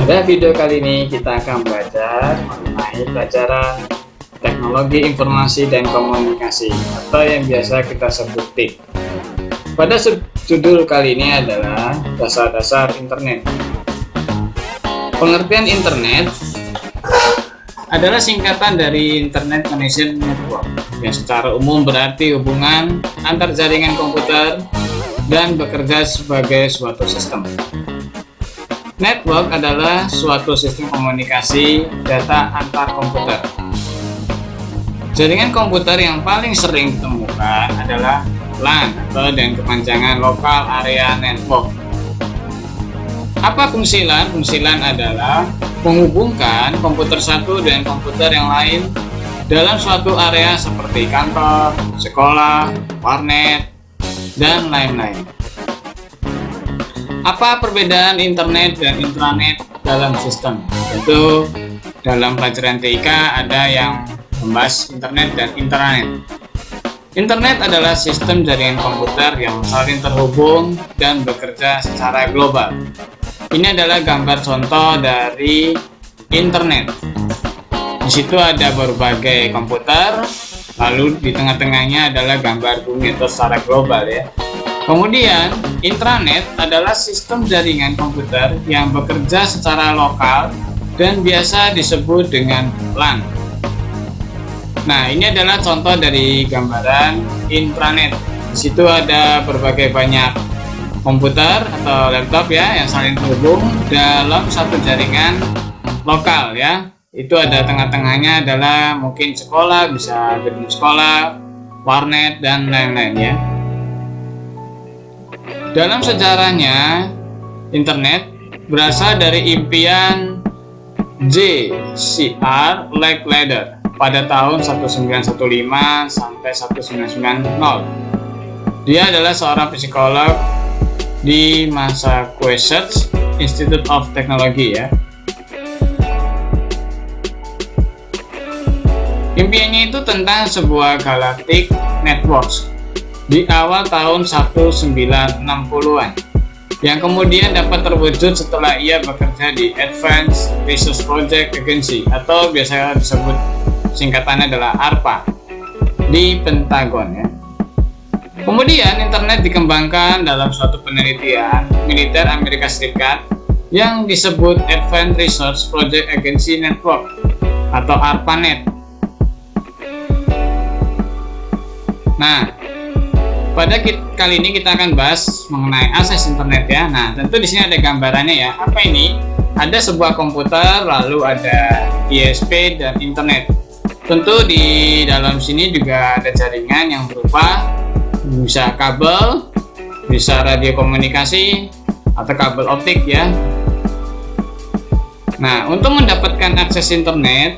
Pada video kali ini kita akan belajar mengenai pelajaran teknologi informasi dan komunikasi atau yang biasa kita sebut TIK. Pada judul kali ini adalah dasar-dasar internet. Pengertian internet adalah singkatan dari Internet Connection Network yang secara umum berarti hubungan antar jaringan komputer dan bekerja sebagai suatu sistem. Network adalah suatu sistem komunikasi data antar komputer. Jaringan komputer yang paling sering ditemukan adalah LAN atau dengan kepanjangan Local Area Network. Apa fungsi LAN? Fungsi LAN adalah menghubungkan komputer satu dengan komputer yang lain dalam suatu area seperti kantor, sekolah, warnet, dan lain-lain. Apa perbedaan internet dan intranet dalam sistem? Tentu dalam pelajaran TIK ada yang membahas internet dan intranet. Internet adalah sistem jaringan komputer yang saling terhubung dan bekerja secara global. Ini adalah gambar contoh dari internet. Di situ ada berbagai komputer, lalu di tengah-tengahnya adalah gambar bumi atau secara global ya. Kemudian, intranet adalah sistem jaringan komputer yang bekerja secara lokal dan biasa disebut dengan LAN. Nah, ini adalah contoh dari gambaran intranet. Di situ ada berbagai banyak komputer atau laptop ya yang saling terhubung dalam satu jaringan lokal ya. Itu ada tengah-tengahnya adalah mungkin sekolah, bisa gedung sekolah, warnet, dan lain-lain ya. Dalam sejarahnya, internet berasal dari impian J.C.R. Licklider pada tahun 1915 sampai 1990. Dia adalah seorang psikolog di Massachusetts Institute of Technology ya. Impiannya itu tentang sebuah galactic networks di awal tahun 1960-an yang kemudian dapat terwujud setelah ia bekerja di Advanced Research Project Agency atau biasa disebut singkatannya adalah ARPA di Pentagon ya. Kemudian internet dikembangkan dalam suatu penelitian militer Amerika Serikat yang disebut Advanced Research Project Agency Network atau ARPANET. Nah, pada kali ini kita akan bahas mengenai akses internet ya. Nah, tentu di sini ada gambarannya ya. Apa ini? Ada sebuah komputer, lalu ada ISP dan internet. Tentu di dalam sini juga ada jaringan yang berupa bisa kabel, bisa radio komunikasi atau kabel optik ya. Nah, untuk mendapatkan akses internet,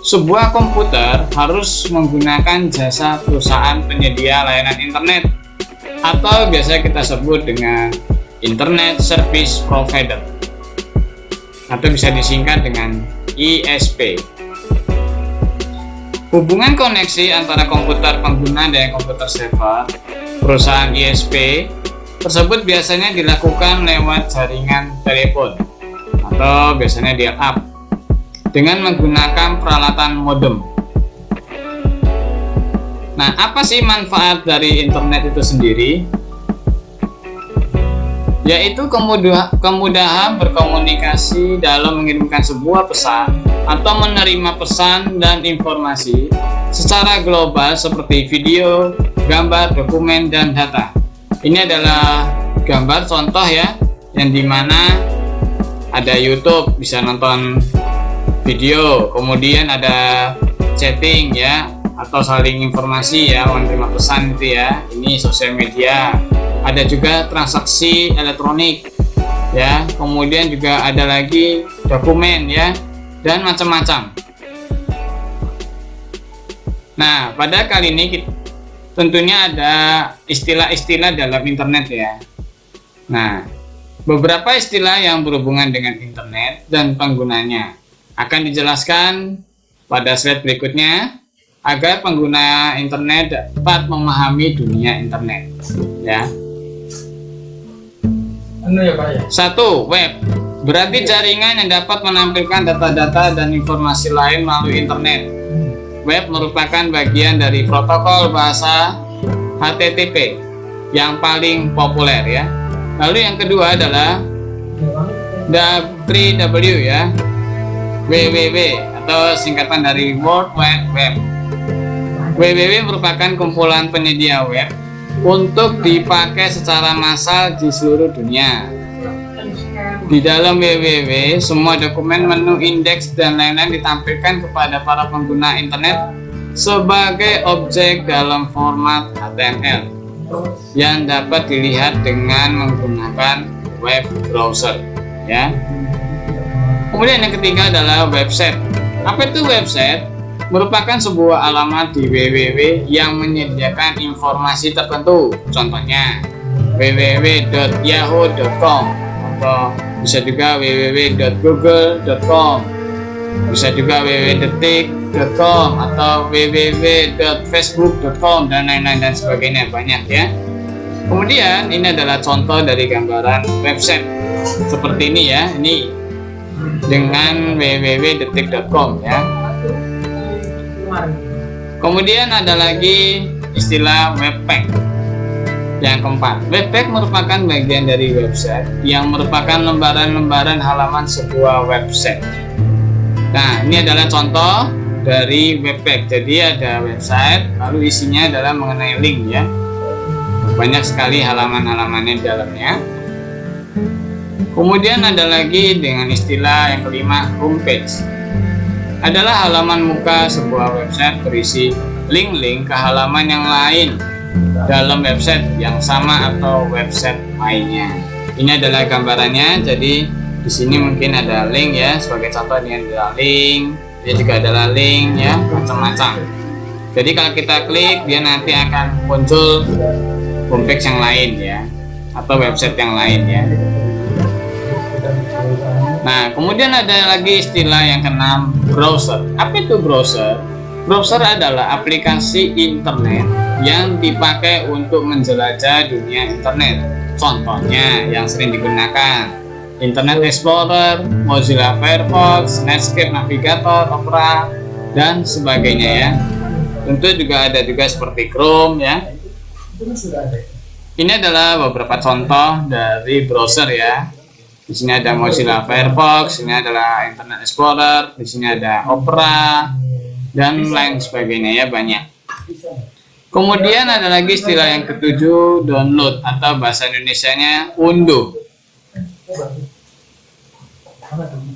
sebuah komputer harus menggunakan jasa perusahaan penyedia layanan internet atau biasa kita sebut dengan Internet Service Provider atau bisa disingkat dengan ISP. Hubungan koneksi antara komputer pengguna dan komputer server perusahaan ISP tersebut biasanya dilakukan lewat jaringan telepon atau biasanya dial-up dengan menggunakan peralatan modem. Nah, apa sih manfaat dari internet itu sendiri? Yaitu kemudahan berkomunikasi dalam mengirimkan sebuah pesan atau menerima pesan dan informasi secara global seperti video, gambar, dokumen, dan data. Ini adalah gambar contoh ya, yang dimana ada YouTube, bisa nonton video, kemudian ada chatting ya atau saling informasi ya, menerima pesan itu ya. Ini sosial media. Ada juga transaksi elektronik ya, kemudian juga ada lagi dokumen ya, dan macam-macam. Nah, pada kali ini tentunya ada istilah-istilah dalam internet ya. Nah, beberapa istilah yang berhubungan dengan internet dan penggunanya akan dijelaskan pada slide berikutnya agar pengguna internet dapat memahami dunia internet ya. Ya, Pak, ya. 1. Web. Berarti jaringan yang dapat menampilkan data-data dan informasi lain melalui internet. Web merupakan bagian dari protokol bahasa HTTP yang paling populer ya. Lalu yang kedua adalah W3W ya, WWW atau singkatan dari World Wide Web. WWW merupakan kumpulan penyedia web untuk dipakai secara massal di seluruh dunia. Di dalam WWW, semua dokumen, menu, indeks, dan lain-lain ditampilkan kepada para pengguna internet sebagai objek dalam format HTML yang dapat dilihat dengan menggunakan web browser ya. Kemudian yang ketiga adalah website. Apa itu website? Merupakan sebuah alamat di www yang menyediakan informasi tertentu. Contohnya www.yahoo.com atau bisa juga www.google.com, bisa juga www.detik.com atau www.facebook.com dan lain-lain dan sebagainya, banyak ya. Kemudian ini adalah contoh dari gambaran website seperti ini ya, ini dengan www.detik.com ya. Kemudian ada lagi istilah webpack. Yang keempat, webpack merupakan bagian dari website yang merupakan lembaran-lembaran halaman sebuah website. Nah, ini adalah contoh dari webpack. Jadi ada website, lalu isinya adalah mengenai link ya. Banyak sekali halaman-halamannya di dalamnya. Kemudian ada lagi dengan istilah yang kelima, homepage. Adalah halaman muka sebuah website berisi link-link ke halaman yang lain dalam website yang sama atau website lainnya. Ini adalah gambarannya. Jadi di sini mungkin ada link ya, sebagai contoh ini adalah link, dia juga adalah link ya, macam-macam. Jadi kalau kita klik, dia nanti akan muncul homepage yang lain ya, atau website yang lain ya. Nah, kemudian ada lagi istilah yang keenam, browser. Apa itu browser? Browser adalah aplikasi internet yang dipakai untuk menjelajah dunia internet. Contohnya yang sering digunakan Internet Explorer, Mozilla Firefox, Netscape Navigator, Opera, dan sebagainya ya. Tentu juga ada juga seperti Chrome ya. Ini adalah beberapa contoh dari browser ya. Di sini ada Mozilla Firefox, ini adalah Internet Explorer, di sini ada Opera, dan lain sebagainya ya, banyak. Kemudian ada lagi istilah yang ketujuh, download atau bahasa Indonesianya unduh.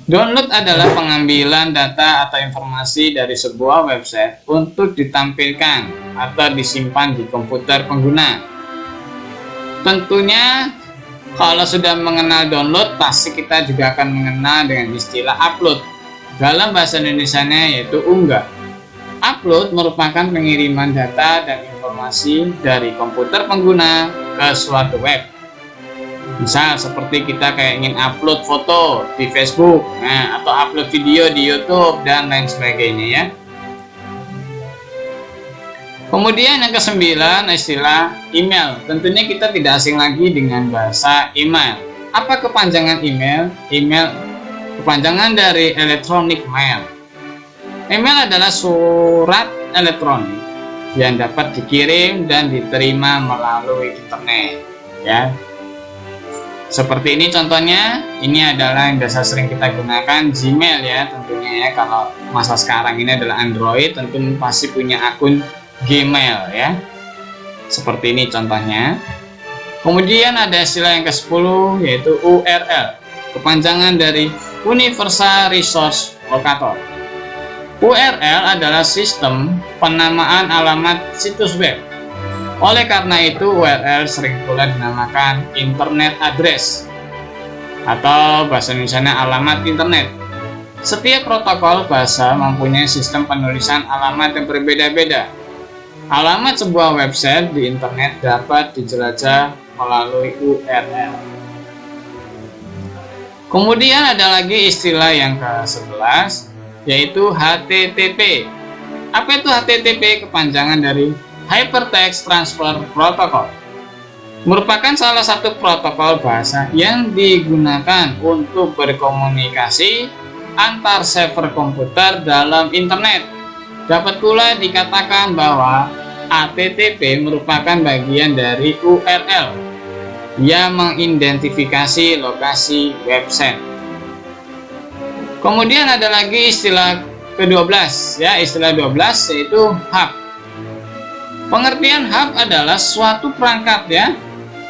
Download adalah pengambilan data atau informasi dari sebuah website untuk ditampilkan atau disimpan di komputer pengguna. Tentunya kalau sudah mengenal download, pasti kita juga akan mengenal dengan istilah upload. Dalam bahasa Indonesianya yaitu unggah. Upload merupakan pengiriman data dan informasi dari komputer pengguna ke suatu web. Misal seperti kita kayak ingin upload foto di Facebook, nah, atau upload video di YouTube dan lain sebagainya ya. Kemudian yang kesembilan istilah email. Tentunya kita tidak asing lagi dengan bahasa email. Apa kepanjangan email? Email kepanjangan dari electronic mail. Email adalah surat elektronik yang dapat dikirim dan diterima melalui internet ya. Seperti ini contohnya, ini adalah yang biasa sering kita gunakan, Gmail ya tentunya ya. Kalau masa sekarang ini adalah Android, tentu pasti punya akun Gmail ya. Seperti ini contohnya. Kemudian ada istilah yang ke-10 yaitu URL, kepanjangan dari Universal Resource Locator. URL adalah sistem penamaan alamat situs web. Oleh karena itu URL sering pula dinamakan internet address atau bahasa Indonesianya alamat internet. Setiap protokol bahasa mempunyai sistem penulisan alamat yang berbeda-beda. Alamat sebuah website di internet dapat dijelajah melalui URL. Kemudian ada lagi istilah yang ke-11 yaitu HTTP. Apa itu HTTP? Kepanjangan dari Hypertext Transfer Protocol. merupakan salah satu protokol bahasa yang digunakan untuk berkomunikasi antar server komputer dalam internet. Dapat pula dikatakan bahwa HTTP merupakan bagian dari URL yang mengidentifikasi lokasi website. Kemudian ada lagi istilah ke-12 ya, istilah 12 yaitu hub. Pengertian hub adalah suatu perangkat ya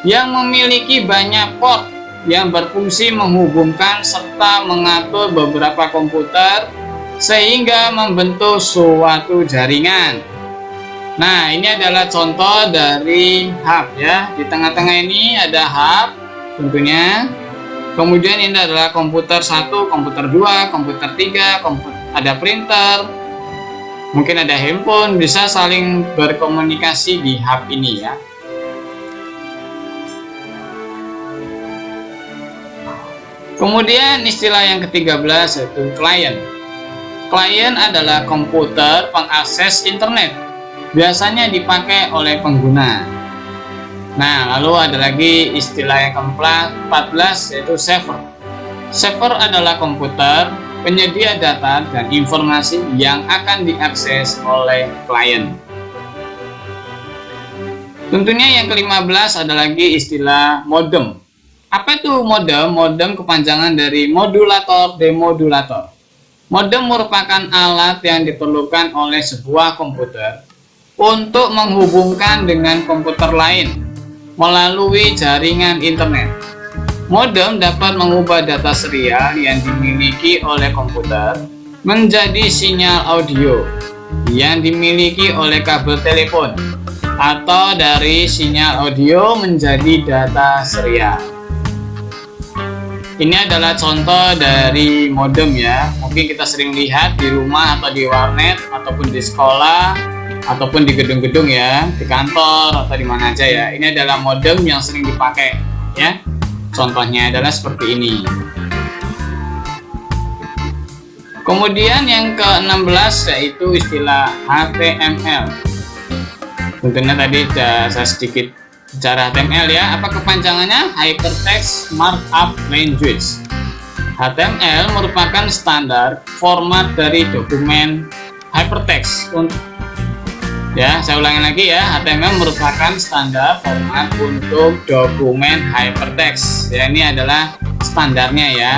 yang memiliki banyak port yang berfungsi menghubungkan serta mengatur beberapa komputer sehingga membentuk suatu jaringan. Nah, ini adalah contoh dari hub ya. Di tengah-tengah ini ada hub tentunya. Kemudian ini adalah komputer 1, komputer 2, komputer 3, ada printer, mungkin ada handphone, bisa saling berkomunikasi di hub ini ya. Kemudian istilah yang ke-13 yaitu klien. Klien adalah komputer pengakses internet, biasanya dipakai oleh pengguna. Nah, lalu ada lagi istilah yang ke-14 yaitu server. Server adalah komputer penyedia data dan informasi yang akan diakses oleh klien. Tentunya yang ke-15 ada lagi istilah modem. Apa itu modem? Modem kepanjangan dari modulator demodulator. Modem merupakan alat yang diperlukan oleh sebuah komputer untuk menghubungkan dengan komputer lain melalui jaringan internet. Modem dapat mengubah data serial yang dimiliki oleh komputer menjadi sinyal audio yang dimiliki oleh kabel telepon, atau dari sinyal audio menjadi data serial. Ini adalah contoh dari modem ya. Mungkin kita sering lihat di rumah atau di warnet ataupun di sekolah ataupun di gedung-gedung ya, di kantor atau di mana aja ya. Ini adalah modem yang sering dipakai ya. Contohnya adalah seperti ini. Kemudian yang ke-16 yaitu istilah HTML. Tentunya tadi saya sedikit bicara HTML ya. Apa kepanjangannya? Hypertext Markup Language. HTML merupakan standar format dari dokumen hypertext. Ya, saya ulangi lagi ya. HTML merupakan standar format untuk dokumen hypertext. Ya, ini adalah standarnya ya.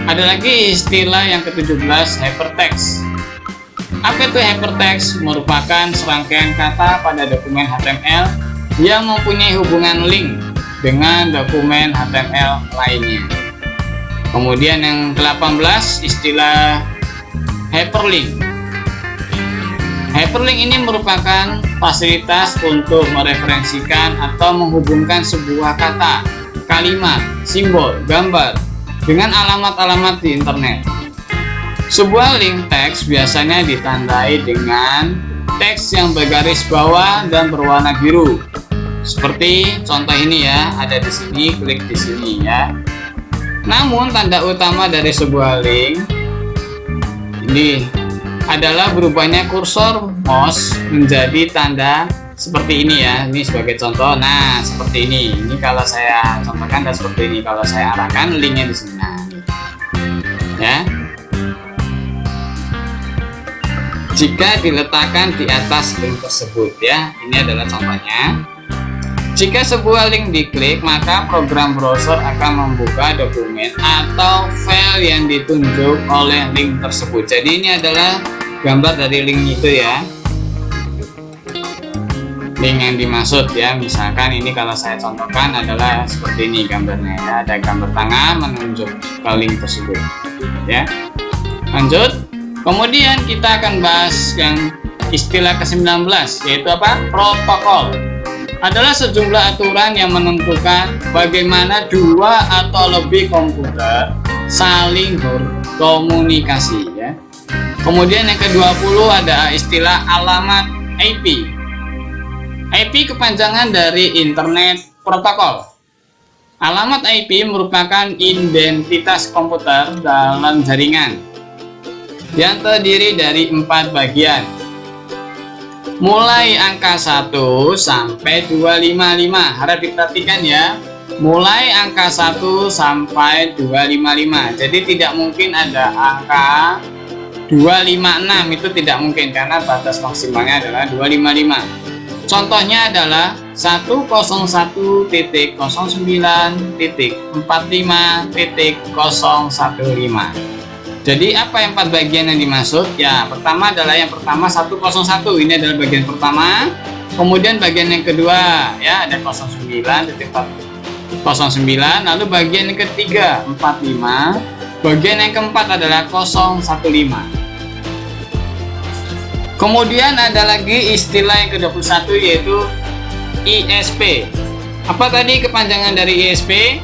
Ada lagi istilah yang ke-17 hypertext. Apa itu hypertext? Merupakan serangkaian kata pada dokumen HTML yang mempunyai hubungan link dengan dokumen HTML lainnya. Kemudian yang ke-18 istilah hyperlink. Hyperlink ini merupakan fasilitas untuk mereferensikan atau menghubungkan sebuah kata, kalimat, simbol, gambar dengan alamat-alamat di internet. Sebuah link teks biasanya ditandai dengan teks yang bergaris bawah dan berwarna biru. Seperti contoh ini ya, ada di sini, klik di sini ya. Namun tanda utama dari sebuah link ini adalah berubahnya kursor mouse menjadi tanda seperti ini ya. Ini sebagai contoh. Nah, seperti ini. Ini kalau saya contohkan dan seperti ini. Kalau saya arahkan linknya di sini. Nah, ya. Jika diletakkan di atas link tersebut ya, ini adalah contohnya. Jika sebuah link diklik, maka program browser akan membuka dokumen atau file yang ditunjuk oleh link tersebut. Jadi ini adalah gambar dari link itu ya, link yang dimaksud ya. Misalkan ini kalau saya contohkan adalah seperti ini gambarnya ya, ada gambar tangan menunjuk ke link tersebut ya. Lanjut. Kemudian kita akan bahas yang istilah ke-19 yaitu apa? Protokol. Adalah sejumlah aturan yang menentukan bagaimana dua atau lebih komputer saling berkomunikasi ya. Kemudian yang ke-20 ada istilah alamat IP. IP kepanjangan dari Internet Protocol. Alamat IP merupakan identitas komputer dalam jaringan yang terdiri dari 4 bagian. mulai angka 1 sampai 255. Harap diperhatikan ya, mulai angka 1 sampai 255. Jadi tidak mungkin ada angka 256, itu tidak mungkin karena batas maksimalnya adalah 255. Contohnya adalah 101.09.45.015. Jadi apa yang 4 bagian yang dimaksud? Ya, pertama adalah yang pertama 101, ini adalah bagian pertama. Kemudian bagian yang kedua ya ada 09.409, lalu bagian yang ketiga 45, bagian yang keempat adalah 015. Kemudian ada lagi istilah yang ke-21 yaitu ISP. Apa tadi kepanjangan dari ISP?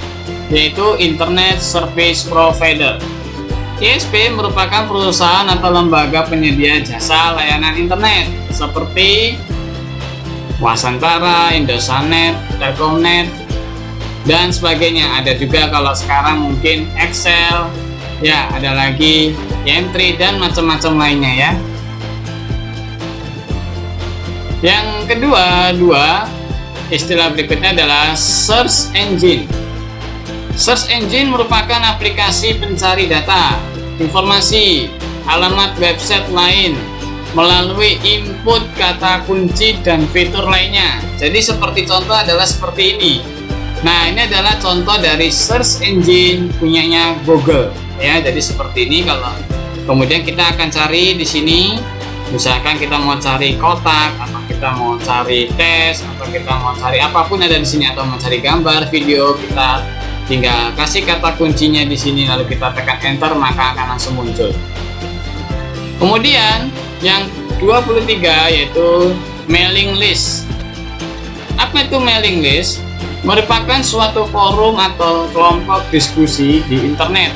Yaitu Internet Service Provider. ISP merupakan perusahaan atau lembaga penyedia jasa layanan internet seperti Wasantara, Indosat, Telkomnet, dan sebagainya. Ada juga kalau sekarang mungkin Excel, ya ada lagi M3 dan macam-macam lainnya ya. Yang kedua, istilah berikutnya adalah Search Engine. Search Engine merupakan aplikasi pencari data, informasi, alamat website lain melalui input kata kunci dan fitur lainnya. Jadi seperti contoh adalah seperti ini. Nah, ini adalah contoh dari Search Engine punyanya Google ya. Jadi seperti ini. Kalau kemudian kita akan cari di sini, misalkan kita mau cari kotak, atau kita mau cari tes, atau kita mau cari apapun ada di sini, atau mau cari gambar, video, kita tinggal kasih kata kuncinya di sini, lalu kita tekan enter, maka akan langsung muncul. Kemudian yang 23 yaitu mailing list. Apa itu mailing list? Merupakan suatu forum atau kelompok diskusi di internet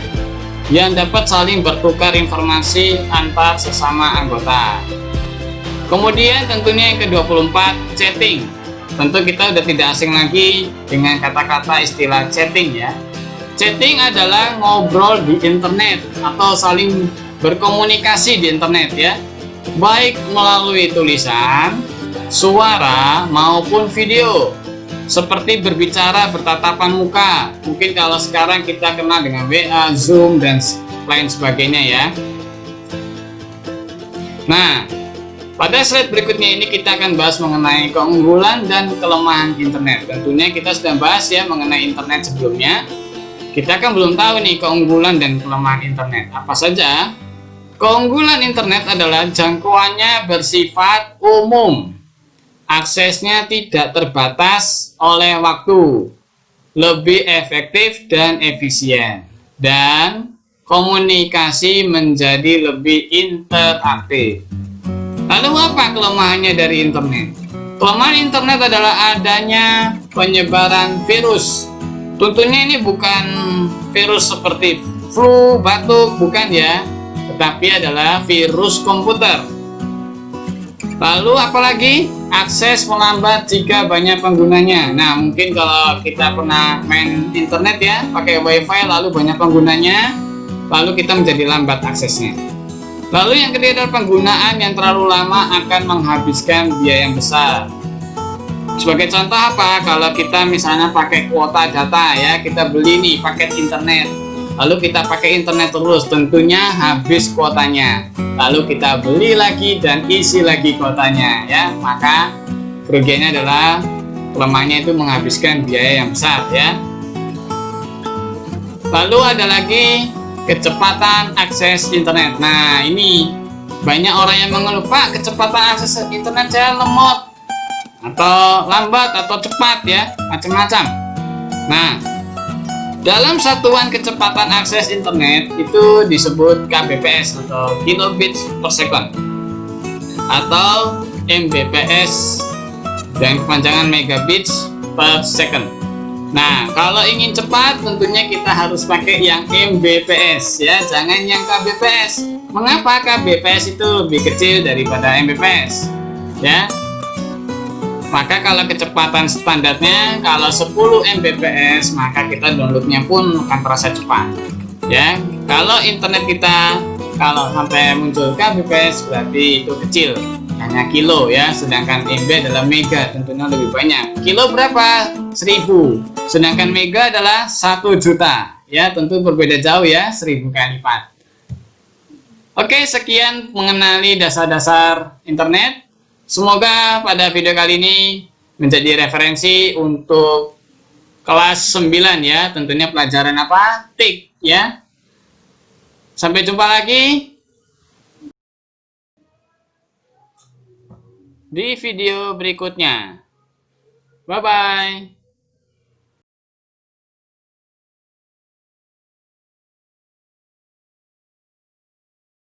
yang dapat saling bertukar informasi antar sesama anggota. Kemudian tentunya yang ke-24 chatting. Tentu kita udah tidak asing lagi dengan kata-kata istilah chatting ya. Chatting adalah ngobrol di internet atau saling berkomunikasi di internet ya, baik melalui tulisan, suara maupun video, seperti berbicara bertatapan muka. Mungkin kalau sekarang kita kenal dengan WA, Zoom, dan lain sebagainya ya. Nah, pada slide berikutnya ini kita akan bahas mengenai keunggulan dan kelemahan internet. Tentunya kita sudah bahas ya mengenai internet sebelumnya. Kita kan belum tahu nih keunggulan dan kelemahan internet apa saja. Keunggulan internet adalah jangkauannya bersifat umum, aksesnya tidak terbatas oleh waktu, lebih efektif dan efisien, dan komunikasi menjadi lebih interaktif. Lalu apa kelemahannya dari internet? Kelemahan internet adalah adanya penyebaran virus. Tentunya ini bukan virus seperti flu, batuk, bukan ya, tetapi adalah virus komputer. Lalu apalagi? Akses melambat jika banyak penggunanya. Nah, mungkin kalau kita pernah main internet ya, pakai wifi lalu banyak penggunanya, lalu kita menjadi lambat aksesnya. Lalu yang kedua adalah penggunaan yang terlalu lama akan menghabiskan biaya yang besar. Sebagai contoh apa? Kalau kita misalnya pakai kuota data ya, kita beli nih paket internet, lalu kita pakai internet terus, tentunya habis kuotanya. Lalu kita beli lagi dan isi lagi kuotanya ya, maka kerugiannya adalah kelemahannya itu menghabiskan biaya yang besar ya. Lalu ada lagi kecepatan akses internet. Nah, ini banyak orang yang mengeluh, Pak, kecepatan akses internet saya lemot atau lambat atau cepat ya, macam-macam. Nah, dalam satuan kecepatan akses internet itu disebut kbps atau kilobits per second atau mbps dan kepanjangan megabits per second. Nah, kalau ingin cepat tentunya kita harus pakai yang mbps ya, jangan yang kbps. Mengapa? Kbps itu lebih kecil daripada mbps ya. Maka kalau kecepatan standarnya kalau 10 mbps, maka kita downloadnya pun akan terasa cepat ya. Kalau internet kita kalau sampai muncul kbps berarti itu kecil hanya kilo ya, sedangkan MB adalah mega, tentunya lebih banyak. Kilo berapa? 1000, sedangkan mega adalah 1 juta ya, tentu berbeda jauh ya, 1000 kali lipat. Oke, sekian mengenali dasar-dasar internet. Semoga pada video kali ini menjadi referensi untuk kelas 9 ya, tentunya pelajaran apa? TIK ya. Sampai jumpa lagi di video berikutnya. Bye-bye.